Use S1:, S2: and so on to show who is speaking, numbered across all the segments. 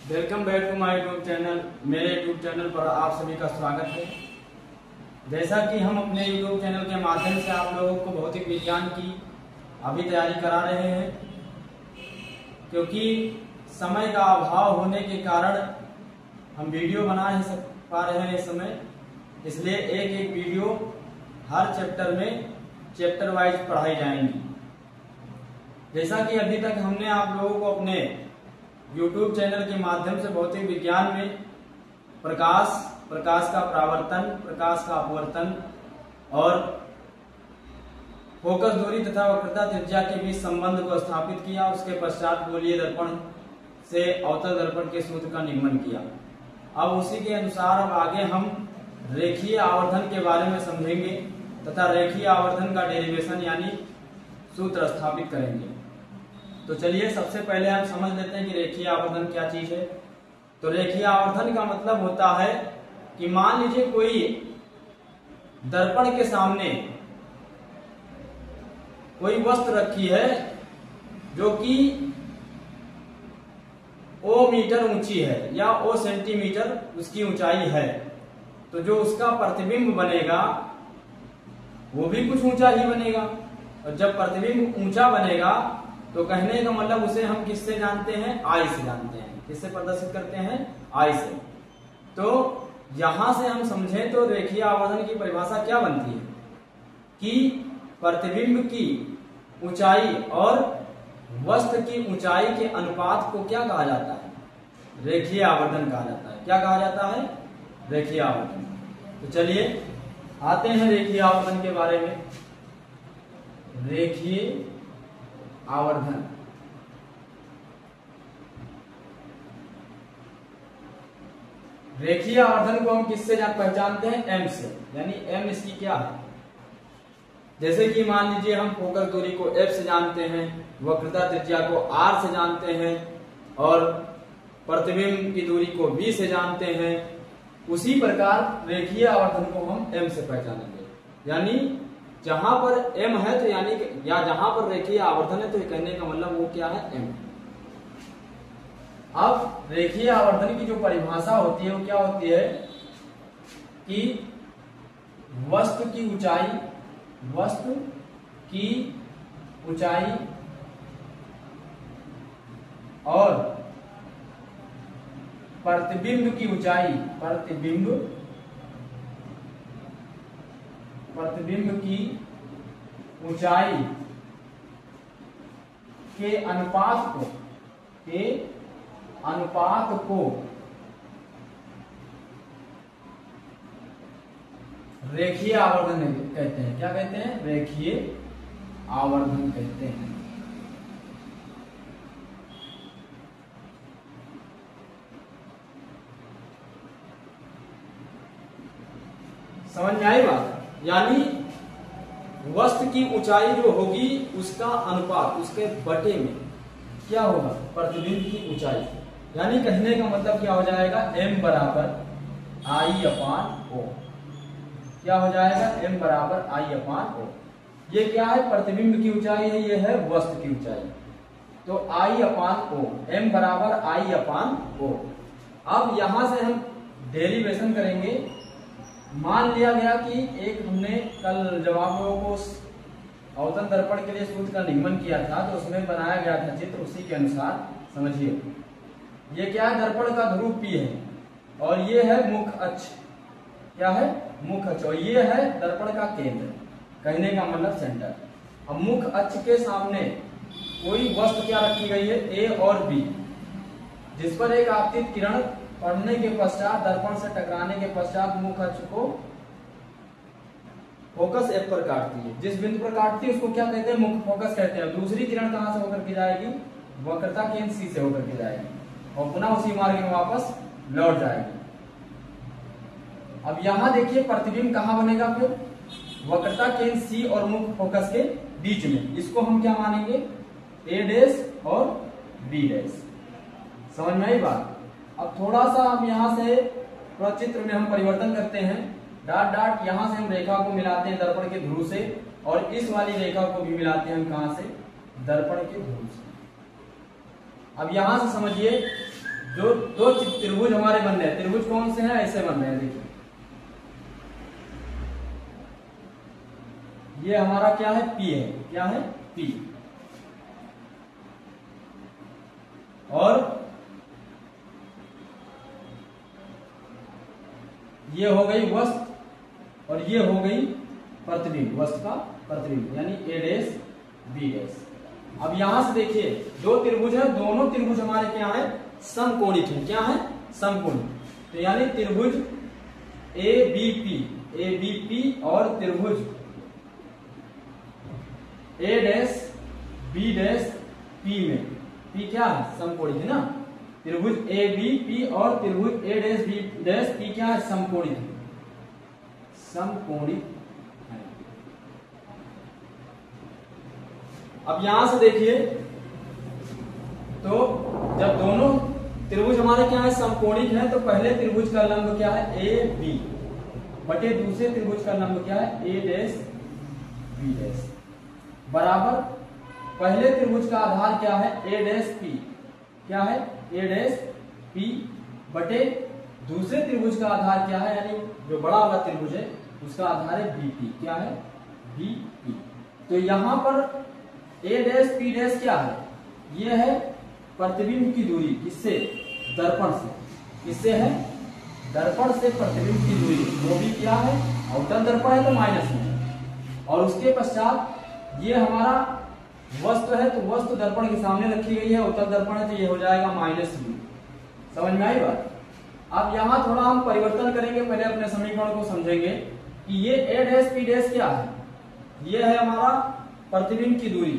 S1: Welcome back to my YouTube channel. मेरे YouTube channel पर आप सभी का स्वागत है। जैसा कि हम अपने यूट्यूब चैनल के माध्यम से आप लोगों को भौतिक विज्ञान की अभी तैयारी करा रहे हैं, क्योंकि समय का अभाव होने के कारण हम वीडियो बना नहीं पा रहे हैं इस समय, इसलिए एक एक वीडियो हर चैप्टर में चैप्टर वाइज पढ़ाई जाएंगी। जैसा कि अभी तक हमने आप लोगों को अपने YouTube चैनल के माध्यम से भौतिक विज्ञान में प्रकाश का परावर्तन, प्रकाश का अपवर्तन और फोकस दूरी तथा वक्रता त्रिज्या के बीच संबंध को स्थापित किया। उसके पश्चात गोलीय दर्पण से अवतल दर्पण के सूत्र का निगमन किया। अब उसी के अनुसार अब आगे हम रेखीय आवर्धन के बारे में समझेंगे तथा रेखीय आवर्धन का डेरिवेशन यानी सूत्र स्थापित करेंगे। तो चलिए सबसे पहले हम समझ लेते हैं कि रेखीय आवर्धन क्या चीज है। तो रेखीय आवर्धन का मतलब होता है कि मान लीजिए कोई दर्पण के सामने कोई वस्तु रखी है जो कि ओ मीटर ऊंची है या ओ सेंटीमीटर उसकी ऊंचाई है, तो जो उसका प्रतिबिंब बनेगा वो भी कुछ ऊंचा ही बनेगा। और जब प्रतिबिंब ऊंचा बनेगा तो कहने का मतलब उसे हम किससे जानते हैं? आई से जानते हैं। किससे प्रदर्शित करते हैं? आई से। तो यहां से हम समझें तो रेखीय आवर्धन की परिभाषा क्या बनती है कि प्रतिबिंब की ऊंचाई और वस्तु की ऊंचाई के अनुपात को क्या कहा जाता है? रेखीय आवर्धन कहा जाता है। क्या कहा जाता है? रेखीय आवर्धन। तो चलिए आते हैं रेखीय आवर्धन के बारे में। रेखीय आवर्धन रेखीय आवर्धन को हम किससे पहचानते हैं? एम से। यानी एम इसकी क्या है? जैसे कि मान लीजिए हम फोकस दूरी को एफ से जानते हैं, वक्रता त्रिज्या को आर से जानते हैं और प्रतिबिंब की दूरी को बी से जानते हैं, उसी प्रकार रेखीय आवर्धन को हम एम से पहचानेंगे। यानी जहां पर एम है तो यानी या जहां पर रेखीय आवर्धन है तो ये कहने का मतलब वो क्या है? एम। अब रेखीय आवर्धन की जो परिभाषा होती है वो क्या होती है कि वस्तु की ऊंचाई और प्रतिबिंब की ऊंचाई, प्रतिबिंब की ऊंचाई के अनुपात को रेखीय आवर्धन कहते हैं। क्या कहते हैं? रेखीय आवर्धन कहते हैं। समझ में आई बात? यानी वस्तु की ऊंचाई जो होगी उसका अनुपात उसके बटे में क्या होगा? प्रतिबिंब की ऊंचाई। यानी कहने का मतलब क्या हो जाएगा? m बराबर आई अपान ओ। क्या हो जाएगा? m बराबर आई अपान ओ। ये क्या है? प्रतिबिंब की ऊंचाई है, ये है वस्तु की ऊंचाई। तो आई अपान ओ, m बराबर आई अपान ओ। अब यहां से हम डेरिवेशन करेंगे। मान लिया गया कि एक हमने कल जब आप लोगों को अवतल दर्पण के लिए सूत्र का निगमन किया था तो उसमें बनाया गया था चित्र, उसी के अनुसार समझिए। ये क्या है? दर्पण का ध्रुव P है और ये है मुख्य अक्ष। क्या है? मुख्य अक्ष। और ये है दर्पण का केंद्र, कहने का मतलब सेंटर। अब मुख्य अक्ष के सामने कोई वस्तु क्या रखी गई है? A और B, जिस पर एक आपतित किरण पड़ने के पश्चात, दर्पण से टकराने के पश्चात मुख्य अक्ष को फोकस F पर काटती है। जिस बिंदु पर काटती है उसको क्या कहते हैं? मुख्य फोकस कहते हैं। दूसरी किरण कहां से होकर के जाएगी? वक्रता केंद्र C से होकर के जाएगी और पुनः उसी मार्ग में वापस लौट जाएगी। अब यहां देखिए प्रतिबिंब कहां बनेगा? फिर वक्रता केंद्र C और मुख्य फोकस के बीच में। इसको हम क्या मानेंगे? A डैश और B डैश। समझ में आई बात? अब थोड़ा सा हम यहां से चित्र में हम परिवर्तन करते हैं। डॉट डॉट यहां से हम रेखा को मिलाते हैं दर्पण के ध्रुव से और इस वाली रेखा को भी मिलाते हैं हम कहां से? दर्पण के ध्रुव से। अब यहां से समझिए जो दो त्रिभुज हमारे बन रहे हैं, त्रिभुज कौन से हैं, ऐसे बन रहे हैं, देखिए ये हमारा क्या है, पी है, क्या है, पी। और ये हो गई वस्तु और ये हो गई प्रतिबिंब, वस्तु का प्रतिबिंब, यानी ए डैश बी डैश। अब यहां से देखिए दो त्रिभुज है, दोनों त्रिभुज हमारे क्या है, समकोणिक है, क्या है, समकोणिक। तो यानी त्रिभुज ए बी पी और त्रिभुज ए डैश बी डैश पी में, पी क्या है, समकोणिक है ना। त्रिभुज ए बी पी और त्रिभुज ए डैश बी डैश पी क्या है, समकोणिक है, समकोणिक है। अब यहां से देखिए तो जब दोनों त्रिभुज हमारे क्या है, समकोणिक है, तो पहले त्रिभुज का लंब क्या है, ए बी बटे दूसरे त्रिभुज का लंब क्या है, ए डैश बी डैश, बराबर पहले त्रिभुज का आधार क्या है, ए डैश पी, क्या है, ए डैश पी बटे दूसरे त्रिभुज का आधार क्या है, यानी जो बड़ा वाला त्रिभुज है उसका आधार है बी पी, क्या है, बी पी। तो यहां पर ए डैश पी डैश क्या है, ये है प्रतिबिंब की दूरी, किससे, दर्पण से, किससे है, दर्पण से प्रतिबिंब की दूरी, वो भी क्या है, अवतल दर्पण है तो माइनस में। और उसके पश्चात ये हमारा वस्तु है, तो वस्तु दर्पण के सामने रखी गई है, उत्तल दर्पण है, तो ये हो जाएगा माइनस यू। समझ में आई बात। अब यहाँ थोड़ा हम परिवर्तन करेंगे, पहले अपने समीकरण को समझेंगे कि ये ए डैश पी डैश क्या है, ये है हमारा प्रतिबिंब की दूरी।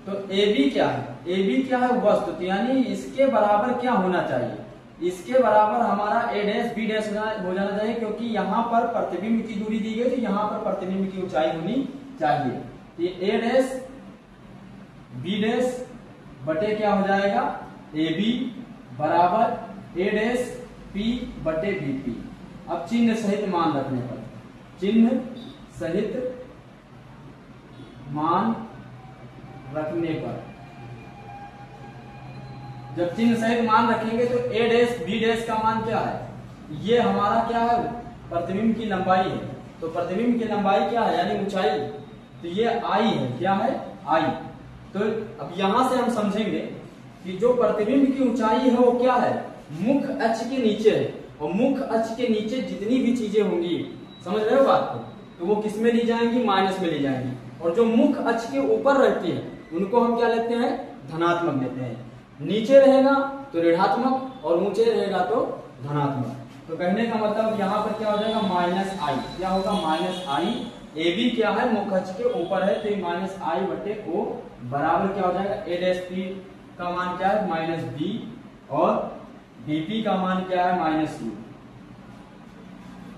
S1: तो ए बी क्या है, ए बी क्या है, वस्तु, तो यानी इसके बराबर क्या होना चाहिए, इसके बराबर हमारा ए डैश बी डैश हो जाना चाहिए, क्योंकि यहाँ पर प्रतिबिंब की दूरी दी गई, तो यहाँ पर प्रतिबिंब की ऊंचाई होनी चाहिए। ये ए डैश बी डैश बटे क्या हो जाएगा, ए बी बराबर ए डैश पी बटे बी पी। अब चिन्ह सहित मान रखने पर, चिन्ह सहित मान रखने पर, जब चिन्ह सहित मान रखेंगे तो ए डैश बी डैश का मान क्या है, ये हमारा क्या है, प्रतिबिंब की लंबाई है। तो प्रतिबिंब की लंबाई क्या है, यानी ऊंचाई, तो ये आई है, क्या है, आई। तो अब यहां से हम समझेंगे कि जो प्रतिबिंब की ऊंचाई है वो क्या है, मुख्य अक्ष के नीचे है, और मुख्य अक्ष के नीचे जितनी भी चीजें होंगी, समझ रहे हो बात को, तो वो किस में ली जाएंगी, माइनस में ली जाएंगी। और जो मुख्य अक्ष के ऊपर रहती है उनको हम क्या लेते हैं, धनात्मक लेते हैं। नीचे रहेगा तो ऋणात्मक और ऊंचे रहेगा तो धनात्मक। तो कहने का मतलब यहाँ पर क्या हो जाएगा, माइनस आई, क्या होगा, माइनस आई। ए बी क्या है, मुख्य अक्ष के ऊपर है, तो माइनस आई बटे ओ बराबर क्या हो जाएगा, ए डैश पी का मान क्या है, माइनस बी, और बी पी का मान क्या है, माइनस यू।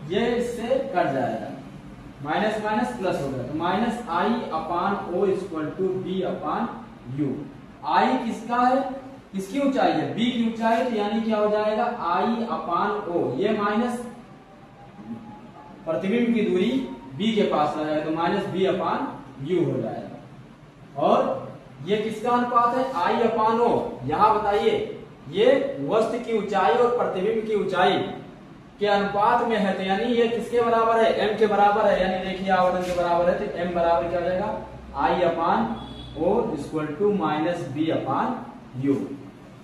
S1: ये इससे कट जाएगा, माइनस माइनस प्लस हो गया, तो minus I upon O equal to B upon U. I किसका है, किसकी ऊंचाई है, बी की ऊंचाई, तो यानी क्या हो जाएगा, आई अपान ओ, ये माइनस प्रतिबिंब की दूरी बी के पास आ जाएगा, तो माइनस बी अपान यू हो जाएगा। और ये किसका अनुपात है, आई अपान ओ। यहां बताइए ये वस्तु की ऊंचाई और प्रतिबिंब की ऊंचाई के अनुपात में है, तो यानी ये किसके बराबर है, एम के बराबर है, यानी देखिए आवर्धन के बराबर है, तो एम बराबर क्या हो जाएगा, I upon O equal to minus B upon U.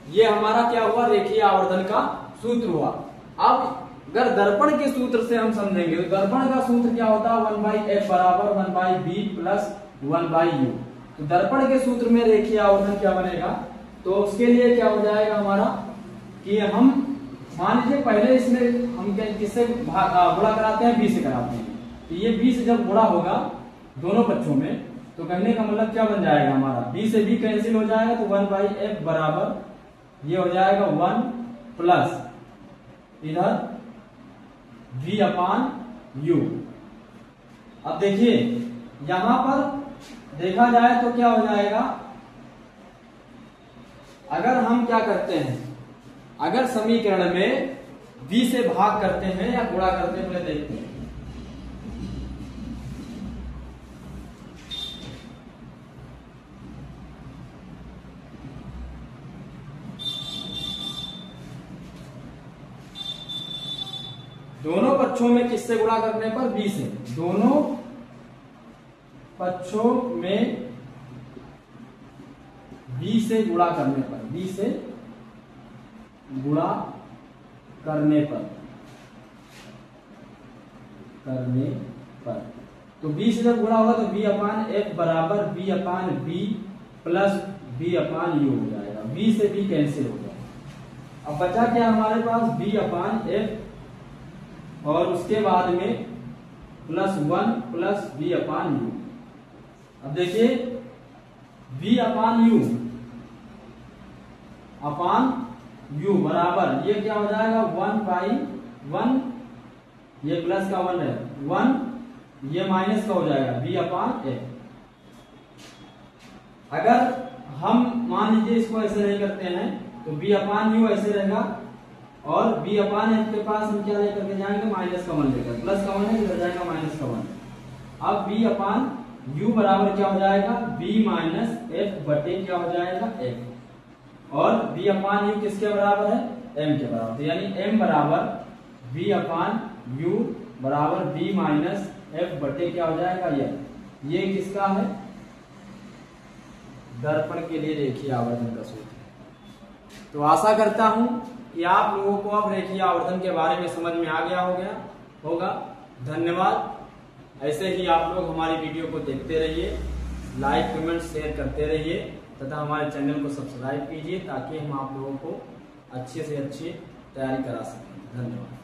S1: ये हमारा क्या हुआ, रेखीय आवर्धन का सूत्र हुआ। अब अगर दर्पण के सूत्र से हम समझेंगे, तो दर्पण का सूत्र क्या होता है, 1/f बराबर 1/b प्लस 1/u। तो दर्पण के सूत्र में रेखीय आवर्धन क्या बनेगा, तो उसके लिए क्या हो जाएगा हमारा कि हम मान लीजिए पहले इसमें हम किससे गुणा कराते हैं, बी से कराते हैं। तो ये बी से जब गुणा होगा दोनों पक्षों में, तो कहने का मतलब क्या बन जाएगा हमारा, बी से बी कैंसिल हो जाएगा, तो 1/f बराबर ये हो जाएगा 1 प्लस इधर v अपान u। अब देखिए यहां पर देखा जाए तो क्या हो जाएगा, अगर हम क्या करते हैं, अगर समीकरण में v से भाग करते हैं या गुणा करते हैं, पहले देखते हैं। दोनों पक्षों में किससे गुणा करने पर? b से। दोनों पक्षों में b से गुणा करने पर, b से गुणा करने पर तो b से जब गुणा होगा तो b अपान f बराबर b अपान b प्लस b अपान u हो जाएगा। b से b कैंसिल हो जाएगा। अब बचा क्या हमारे पास? b अपान f और उसके बाद में प्लस 1 प्लस b अपान u। अब देखिए b अपान u बराबर ये क्या हो जाएगा? 1/1, ये प्लस का 1 है, 1 ये माइनस का हो जाएगा b अपान f। अगर हम मान लीजिए इसको ऐसे नहीं करते हैं तो b अपान u ऐसे रहेगा और b अपान f के पास हम क्या लेकर के जाएंगे? माइनस का 1 लेकर, प्लस का 1 है इधर जाएगा माइनस का 1। अब b अपान u बराबर क्या हो जाएगा? b माइनस f बटे क्या हो जाएगा? f। और b अपान u किसके बराबर है? m के बराबर। तो यानी m बराबर b अपान u बराबर b माइनस f बटे क्या हो जाएगा? ये किसका है? दर्पण के लिए रेखीय आवर्धन का सूत्र। तो आशा करता हूं कि आप लोगों को अब रेखीय आवर्धन के बारे में समझ में आ गया होगा। धन्यवाद। ऐसे ही आप लोग हमारी वीडियो को देखते रहिए, लाइक कमेंट शेयर करते रहिए तथा हमारे चैनल को सब्सक्राइब कीजिए ताकि हम आप लोगों को अच्छे से अच्छी तैयारी करा सकें। धन्यवाद।